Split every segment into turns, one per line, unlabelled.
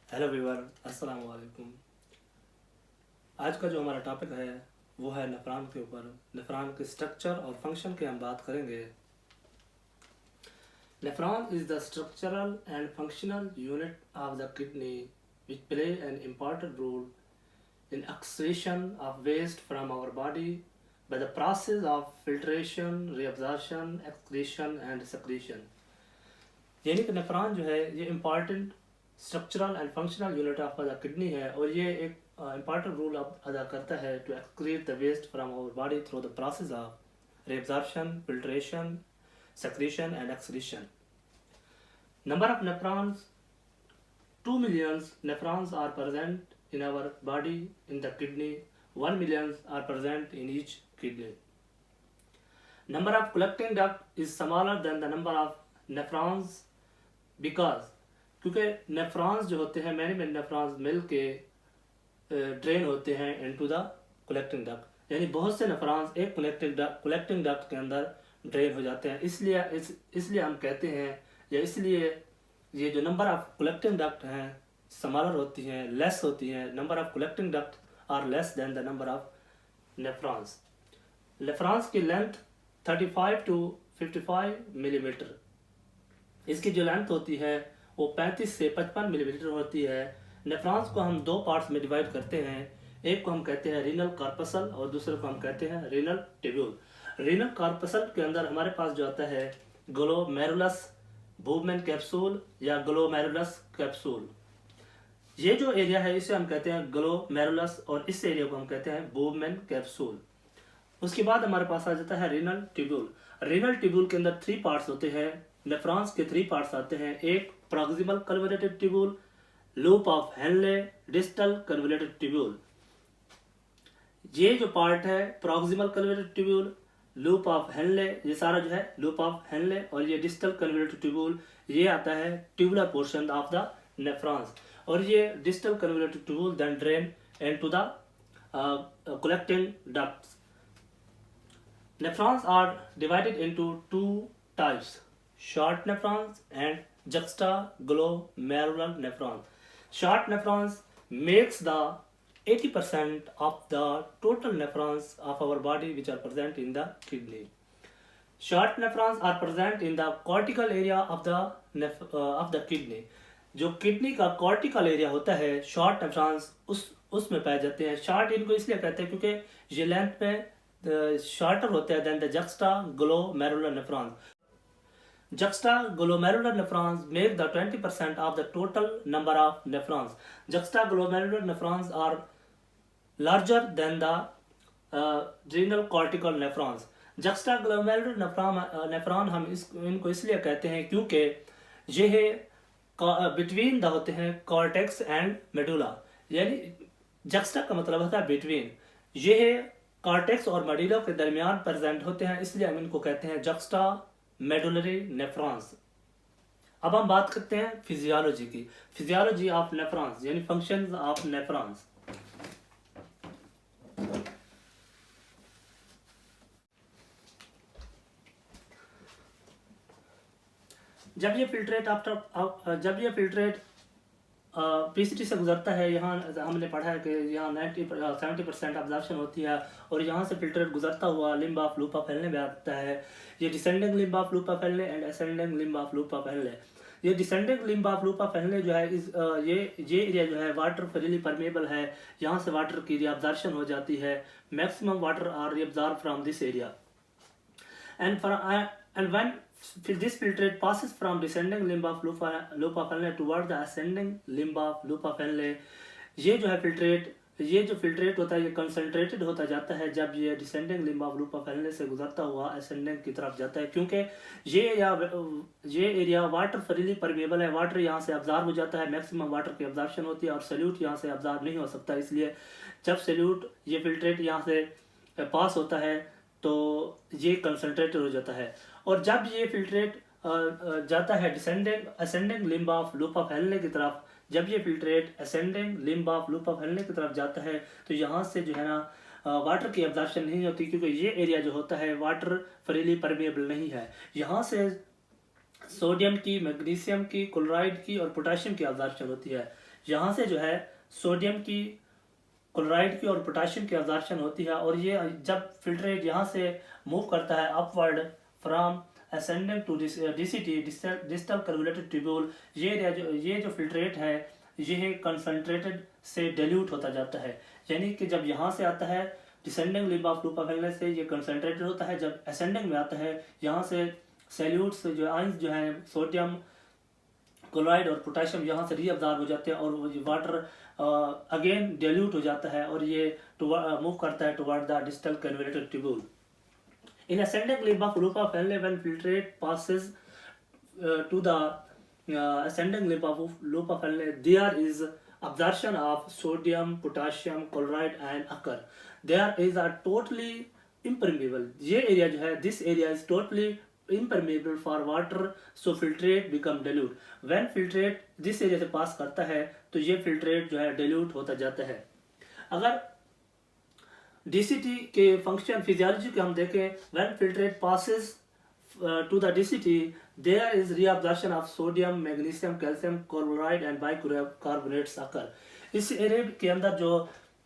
Hello viewer, अस्सलाम वालेकुम। आज का जो हमारा टॉपिक है वो है नेफ्रॉन के ऊपर। नेफ्रॉन के स्ट्रक्चर और फंक्शन की हम बात करेंगे। Nephron is the structural and functional unit of the kidney which play an important role in excretion of waste from our body by the process of filtration, reabsorption, excretion and secretion। यानी कि nephron जो है ये important structural and functional unit of the kidney है और ये एक important role अदा करता है to excrete the waste from our body through the process of reabsorption, filtration, secretion and excretion। Number of nephrons, 2 million nephrons are present in our body in the kidney, 1 million are present in each kidney। Number of collecting duct is smaller than the number of nephrons because क्योंकि nephrons जो होते हैं many many nephrons मिल के drain होते हैं into the collecting duct, यानी बहुत से नेफ्रॉन्स एक कलेक्टिंग डक्ट के अंदर ड्रेन हो जाते हैं। इसलिए हम कहते हैं या इसलिए ये जो नंबर ऑफ कलेक्टिंग डक्ट हैं स्मॉलर होती हैं, लेस होती हैं। Number of collecting duct are less than the number of nephrons. Nephrons की लेंथ 35 to 55 मिलीमीटर, इसकी जो लेंथ होती है वो 35 से 55 मिलीमीटर होती है। नेफ्रॉन्स को हम दो पार्ट्स में डिवाइड करते हैं, एक को हम कहते हैं रीनल कॉर्पसल और दूसरे को हम कहते हैं रीनल ट्यूब्यूल। रीनल कॉर्पसल के अंदर हमारे पास जो आता है ग्लोमेरुलस बूबमैन कैप्सूल या ग्लोमेरुलस कैप्सूल। ये जो एरिया है इसे हम कहते हैं ग्लोमेरुलस और इस एरिया को हम कहते हैं बूबमैन कैप्सूल। उसके बाद हमारे पास आ जाता है रीनल ट्यूब्यूल। रीनल ट्यूब्यूल के अंदर 3 पार्ट्स होते हैं। नेफ्रॉन्स के 3 पार्ट्स आते हैं, एक proximal convoluted tubule, loop of Henle, distal convoluted tubule. ये जो पार्ट है proximal convoluted tubule, loop of Henle, ये सारा जो है लूप ऑफ हेनले और ये डिस्टल कन्वोल्यूटेड ट्यूब्यूल, ये आता है tubular portion of the nephrons. और ये distal convoluted tubule then drain into the collecting ducts. Nephrons are divided into 2 types, short nephrons and juxtaglomerular nephrons। Short nephrons makes the 80% of the total nephrons of our body which are present in the kidney। Short nephrons are present in the cortical area of the kidney। जो kidney का cortical area होता है short nephrons उसमें पाए जाते हैं। Short इनको इसलिए कहते हैं क्योंकि ये लेंथ में shorter होते हैं than the juxtaglomerular nephrons। Juxtaglomerular nephrons make the 20% of the total number of nephrons। Juxtaglomerular nephrons are larger than the renal cortical nephrons। Juxtaglomerular nephron हम इनको इसलिए कहते हैं क्योंकि ये बिटवीन द होते हैं कॉर्टेक्स एंड मेडुला, यानी जक्स्टा का मतलब होता है बिटवीन। ये कॉर्टेक्स और मेडुला के दरमियान प्रेजेंट होते हैं, इसलिए हम इनको कहते हैं जक्स्टा मेडुलरी नेफ्रॉन्स। अब हम बात करते हैं फिजियोलॉजी की, फिजियोलॉजी ऑफ नेफ्रॉन्स यानी फंक्शंस ऑफ नेफ्रॉन्स। जब ये फिल्ट्रेट पीसीटी से गुजरता है, यहाँ हमने पढ़ा है कि यहाँ 70% ऑब्जर्प्शन होती है और यहाँ से फिल्ट्रेट गुजरता हुआ लिम्ब ऑफ लूपा फैलने में आता है। ये डिसेंडिंग लिम्ब ऑफ लूपा फैलने एंड असेंडिंग लिम्ब ऑफ लूपा फैलने। ये डिसेंडिंग लिम्ब ऑफ लूपा फैलने जो है ये एरिया जो है वाटर फ्रीली परमेबल है, यहाँ से वाटर की रिअब्जॉर्प्शन हो जाती है। Maximum water are reabsorb from this area and when this filtrate passes from descending limb of loop of Henle toward the ascending limb of loop of Henle, ये जो filtrate होता है ये कंसंट्रेटेड होता जाता है जब ये descending limb of loop of Henle से गुजरता हुआ असेंडिंग की तरफ जाता है, क्योंकि ये एरिया वाटर फ्रीली परमेबल है। वाटर यहाँ से अब्जॉर्ब हो जाता है, मैक्सिमम वाटर की अब्जॉर्प्शन होती है और सल्यूट यहाँ से अब्जॉर्ब नहीं हो सकता। इसलिए जब सल्यूट ये फिल्ट्रेट यहाँ से पास होता है तो ये कंसंट्रेटेड हो जाता है। और जब ये फिल्ट्रेट जाता है ascending limb of loop of Henle की तरफ, जब ये filtrate ascending limb of loop of Henle की तरफ जाता है तो यहाँ से जो है ना वाटर की एब्जॉर्प्शन नहीं होती, क्योंकि ये एरिया जो होता है वाटर फ्रीली परमेबल नहीं है। यहाँ से सोडियम की, मैग्नीशियम की, क्लोराइड की और पोटाशियम की अब्जॉर्प्शन होती है। यहाँ से जो है सोडियम की, क्लोराइड की और पोटाशियम की अब्जॉर्प्शन होती है, और ये जब फिल्ट्रेट यहाँ से मूव करता है upward from ascending to DCT, distal calculated tubule, ये जो फिल्ट्रेट है ये कंसनट्रेटेड से डाइल्यूट होता जाता है। यानी कि जब यहाँ से आता है डिसेंडिंग लिंब ऑफ लूपा फैलने से ये कंसनट्रेटेड होता है, जब असेंडिंग में आता है यहाँ से सैल्यूट्स जो आयंस जो हैं सोडियम, क्लोराइड और पोटाशियम यहाँ से रीअब्जॉर्ब हो जाते हैं, और वो वाटर अगेन डाइल्यूट हो जाता है, और ये मूव करता है toward the distal calculated tubule. In ascending limb of Rupa family, when filtrate passes to the ascending limb of Rupa family, there is absorption of sodium, potassium, chloride and occur. There is a totally impermeable. ये area जो है, this area is totally impermeable for water, so filtrate become dilute. When filtrate this area से pass करता है तो ये filtrate जो है dilute होता जाता है। अगर डीसीटी के फंक्शन फिजियोलॉजी के हम देखें, when filtrate passes to the DCT there is reabsorption of sodium, magnesium, calcium, chloride and bicarbonates occur. इस एरिया के अंदर जो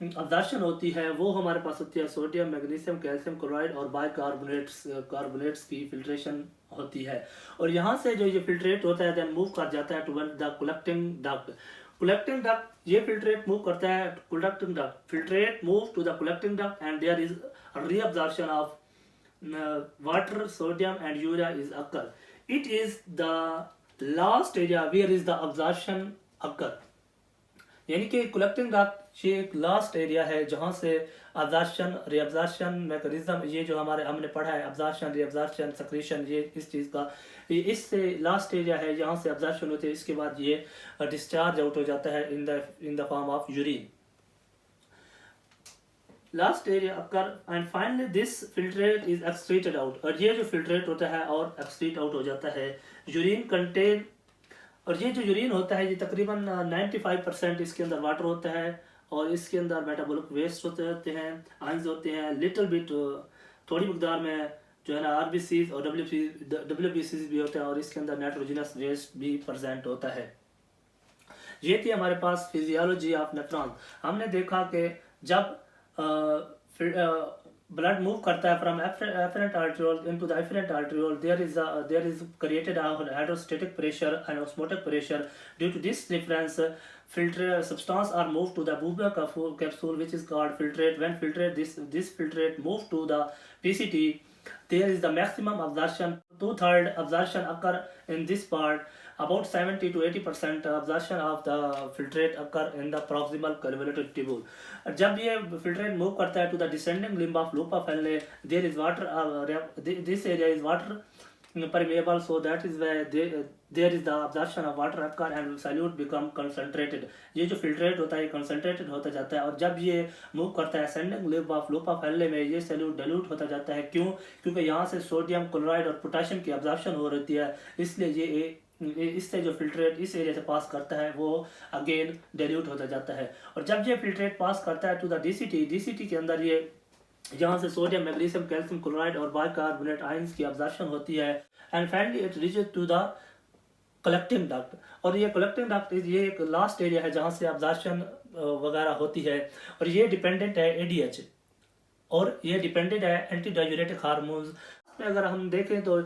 अब्जॉर्प्शन होती है वो हमारे पास होती है सोडियम, मैग्नीशियम, कैल्शियम, क्लोराइड और कार्बोनेट्स की फिल्ट्रेशन होती है। और यहाँ से जो ये फिल्ट्रेट होता है देन मूव कर जाता है toward the collecting duct. Collecting duct, ये फिल्ट्रेट मूव करता है collecting duct, filtrate move to the collecting duct and there is reabsorption of water, sodium and urea is occur. It is the last area where is the absorption occur. यानी कि collecting duct ये एक last area है जहाँ से absorption, reabsorption mechanism, ये जो हमने पढ़ा है अब्जॉर्प्शन, रीअब्जॉर्प्शन, सेक्रेशन, ये इस चीज़ का इससे लास्ट एरिया है जहाँ से अब्जॉर्प्शन होती है। इसके बाद ये डिस्चार्ज आउट हो जाता है in the form of urine. Last area occur and finally this filtrate is excreted out. और ये जो फिल्ट्रेट होता है और एक्सक्रीट आउट हो जाता है यूरिन कंटेन। और ये जो यूरिन होता है ये तकरीबन 95% इसके अंदर वाटर होता है, और इसके अंदर मेटाबॉलिक वेस्ट होते हैं, आयंस होते हैं, लिटिल बिट थोड़ी मकदार में जो है ना आरबीसीज और डब्ल्यूबीसीज भी होते हैं, और इसके अंदर नाइट्रोजनस वेस्ट भी प्रेजेंट होता है। ये थी हमारे पास फिजियोलॉजी ऑफ नेफ्रॉन। हमने देखा कि जब blood move करता है from afferent arteriole into the efferent arteriole, there is created a hydrostatic pressure and osmotic pressure. Due to this difference, filtrate substance are moved to the bulbar capsule, which is called filtrate. When filtrate this filtrate move to the PCT, there is the maximum absorption. 2/3 absorption occur in this part. About 70 to 80% absorption of the filtrate occur in the proximal convoluted tubule. जब ये filtrate move करता है to the descending limb of Lopa falli, there is water. This area is water permeable, so that is why there is the absorption of water occur and solute become concentrated. ये जो filtrate होता है concentrated होता जाता है, और जब ये move करता है ascending limb of Lopa falli में ये solute dilute होता जाता है। क्यों? क्योंकि यहाँ से सोडियम, क्लोराइड और पोटाशियम की absorption हो रही है, इसलिए ये इससे जो फिल्ट्रेट इस एरिया से पास करता है वो अगेन डाइल्यूट होता जाता है। और जब ये फिल्ट्रेट पास करता है टू द डीसीटी के अंदर ये यहाँ से सोडियम, मैग्नीशियम, कैल्शियम, क्लोराइड और बाइकार्बोनेट आयंस की अब्जॉर्प्शन होती है and finally it reaches to the collecting duct. और ये कलेक्टिंग डक्ट ये एक लास्ट एरिया है जहाँ से अब्जॉर्प्शन वगैरह होती है, और ये डिपेंडेंट है एडीएच और ये डिपेंडेंट है एंटी डाययूरेटिक हार्मोन्स। अगर हम देखें तो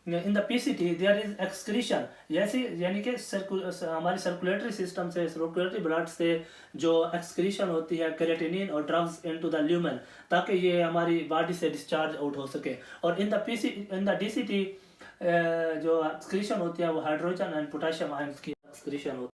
in the PCT there is excretion, यानी कि हमारी सर्कुलेटरी सिस्टम से, सर्कुलेटरी ब्लड से जो एक्सक्रीशन होती है केराटिनिन और ड्रग्स इनटू द ल्यूमेन, ताकि ये हमारी बॉडी से डिस्चार्ज आउट हो सके। और इन द डीसीटी जो एक्सक्रीशन होती है वो हाइड्रोजन एंड पोटेशियम आयंस की एक्सक्रीशन होती है।